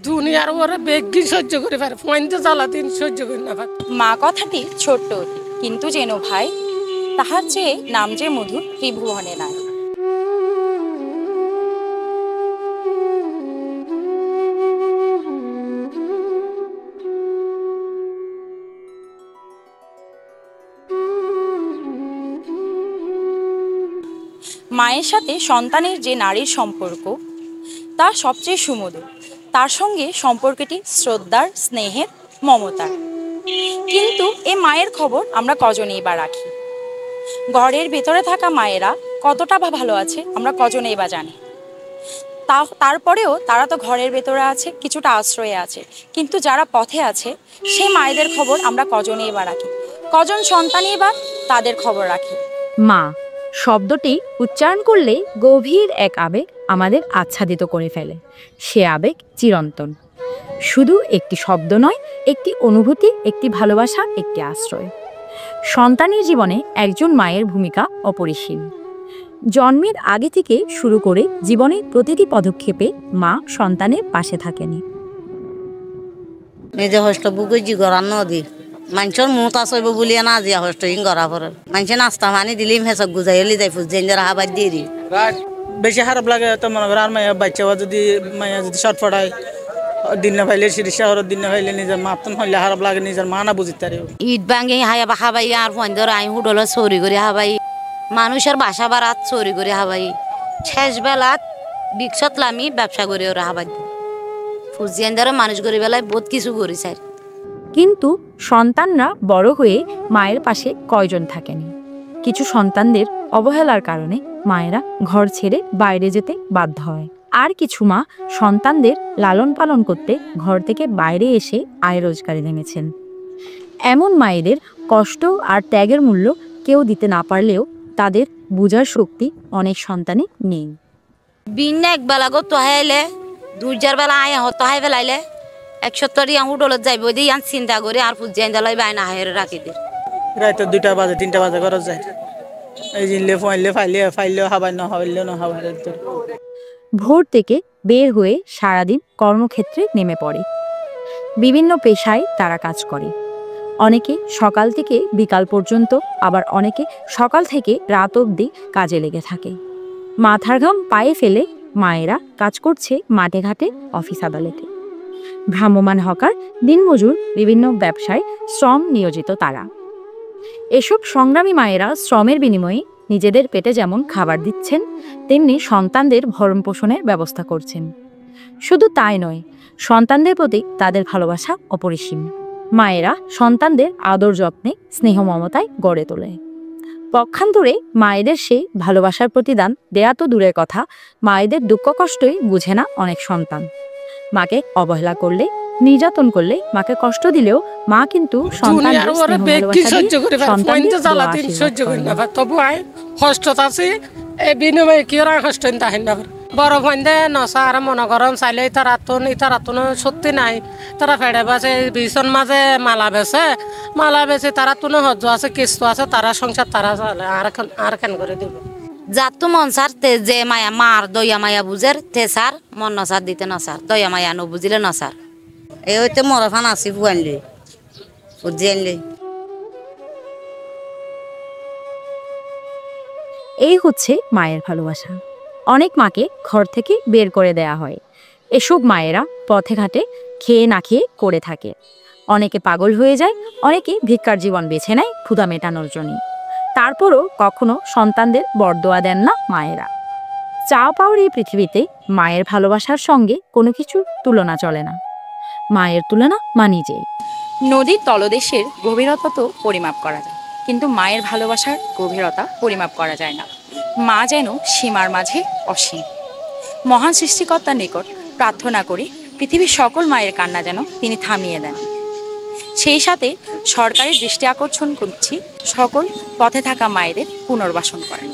দুনিয়ার ওরা বেগি সহ্য করে পারে, পয়েন্টে জ্বালাদিন সহ্য করে না পারে। মা কথাটি ছোট্ট কিন্তু যেন ভাই, তাহার চেয়ে নাম যে মধুর ত্রিভুবনে নাই। মায়ের সাথে সন্তানের যে নারীর সম্পর্ক তা সবচেয়ে সুমধুর। তার সঙ্গে সম্পর্কটি শ্রদ্ধার, স্নেহের, মমতার। কিন্তু এ মায়ের খবর আমরা কজনেই বা রাখি? ঘরের ভেতরে থাকা মায়েরা কতটা বা ভালো আছে আমরা কজনেই বা জানি। তারপরেও তারা তো ঘরের ভেতরে আছে, কিছুটা আশ্রয়ে আছে, কিন্তু যারা পথে আছে সেই মায়েদের খবর আমরা কজনেই বা রাখি? কজন সন্তানই বা তাদের খবর রাখে? মা শব্দটি উচ্চারণ করলেই গভীর এক আবেগ আমাদের আচ্ছাদিত করে ফেলে। সে আবেগ চিরন্তন, শুধু একটি শব্দ নয়, একটি অনুভূতি, একটি ভালোবাসা, একটি আশ্রয়। সন্তানের জীবনে একজন মায়ের ভূমিকা অপরিসীম। জন্মের আগে থেকে শুরু করে জীবনের প্রতিটি পদক্ষেপে মা সন্তানের পাশে থাকেনি। নিজে হস্ত বুকে জি গড়ার নদী মানুষের মুখ আসইব বলিয়া না জিয়া হস্ত ইং গড়া পড়ে মানুষে নাস্তা পানি দিলিম হেসক গুজাইলি যাই ফুজ জেঞ্জার হাবাই দিয়ে দি বেশি খারাপ লাগে তো মনে করে আর মায়া বাচ্চা যদি মায়া যদি শর্ট ফটায় দিন না পাইলে সিরিজ শহরের দিন না পাইলে নিজের মাতন হইলে খারাপ লাগে, নিজের মা না বুঝিতে পারে। ইট ভাঙে হাইবা হাবাই আর ফন্দর আই হুডল চুরি করে হাবাই মানুষের বাসা বাড়াত চুরি করে হাবাই শেষ বেলাত রিক্সত লামি ব্যবসা করে ওরা হাবাই ফুজিয়ানদারও মানুষ করে বেলায় বহুত কিছু করি চাই। কিন্তু সন্তানরা বড় হয়ে মায়ের পাশে কয়জন থাকেনি? কিছু সন্তানদের অবহেলার কারণে মায়েরা ঘর ছেড়ে বাইরে যেতে বাধ্য হয়, আর কিছু মা সন্তানদের লালন পালন করতে ঘর থেকে বাইরে এসে আয় রোজগারে নেমেছেন। এমন মায়েদের কষ্ট আর ত্যাগের মূল্য কেউ দিতে না পারলেও তাদের বোঝার শক্তি অনেক সন্তানই নেই। বিন এক বেলা গো তো হাইলে দুইজার বেলা আয় হতো হাই ফেলাইলে 170 ইয়াং হুডলত যাইব দিয়ে ইয়ান চিন্তা করে আর ফুজিয়ানদালাই বাইনা হাইরে রাখি দি রাত 2টা বাজে 3টা বাজে ঘর যায় এই জিনলে ফাইলে ফাইলেও হাবাই না হইলেও না হাবাই। ভোর থেকে বের হয়ে সারাদিন কর্মক্ষেত্রে নেমে পড়ে। বিভিন্ন পেশায় তারা কাজ করে। অনেকে সকাল থেকে বিকাল পর্যন্ত, আবার অনেকে সকাল থেকে রাত অবধি কাজে লেগে থাকে। মাথার ঘাম পায়ে ফেলে মায়েরা কাজ করছে মাঠে ঘাটে, অফিস আদালতে। ভ্রাম্যমাণ হকার, দিনমজুর, বিভিন্ন ব্যবসায় শ্রম নিয়োজিত তারা। এসব সংগ্রামী মায়েরা শ্রমের বিনিময়ে নিজেদের পেটে যেমন খাবার দিচ্ছেন, তেমনি সন্তানদের ভরণ পোষণের ব্যবস্থা করছেন। শুধু তাই নয়, সন্তানদের প্রতি তাদের ভালোবাসা অপরিসীম। মায়েরা সন্তানদের আদর যত্নে, স্নেহ মমতায় গড়ে তোলে। পক্ষান্তরে মায়েদের সেই ভালোবাসার প্রতিদান দেয়া তো দূরের কথা, মায়েদের দুঃখ কষ্টই বুঝে না অনেক সন্তান। মাকে অবহেলা করলে, নির্যাতন করলে, মাকে কষ্ট দিলেও মা কিন্তু দুনিয়ার ওরা বেগি সহ্য করে পারে, পয়েন্টে জ্বালাদিন সহ্য করে না পারে। তবু আয় হস্ত আছে, এই বিনিময়ে কি ওরা হস্ত তাহেন না পারে। বড় পয়েন্টে নশা আর মনে করেন চাইলে ইতারাতুন সত্যি নাই। তারা ফেড়ে বাসে ভীষণ মাঝে মালা বেছে, মালা বেছে তারা তুনো হজ্জ আছে, কিস্তু আছে, তারা সংসার তারা চালে আর কেন করে দিব। যার তো মন সার তে যে মায়া মার দয়া মায়া বুঝের তে সার মন নসার দিতে নসার দয়া মায়া ন বুঝিলে নসার এই হইতে মরফান আসি ফুয়ানলি বুঝিয়ানলি। এই হচ্ছে মায়ের ভালোবাসা। অনেক মাকে ঘর থেকে বের করে দেয়া হয়। এসব মায়েরা পথে ঘাটে খেয়ে না খেয়ে করে থাকে। অনেকে পাগল হয়ে যায়, অনেকে ভিক্ষার জীবন বেছে নেয় ক্ষুধা মেটানোর জন্য। তারপরও কখনো সন্তানদের বরদোয়া দেন না মায়েরা। চাওয়া পাওয়ার এই পৃথিবীতে মায়ের ভালোবাসার সঙ্গে কোনো কিছুর তুলনা চলে না। মায়ের তুলনা মা নিজেই। নদীর তলদেশের গভীরতা তো পরিমাপ করা যায়, কিন্তু মায়ের ভালোবাসার গভীরতা পরিমাপ করা যায় না। মা যেন সীমার মাঝে অসীম। মহান সৃষ্টিকর্তার নিকট প্রার্থনা করি পৃথিবীর সকল মায়ের কান্না যেন তিনি থামিয়ে দেন। সেই সাথে সরকারের দৃষ্টি আকর্ষণ করছি সকল পথে থাকা মায়েদের পুনর্বাসন করেন।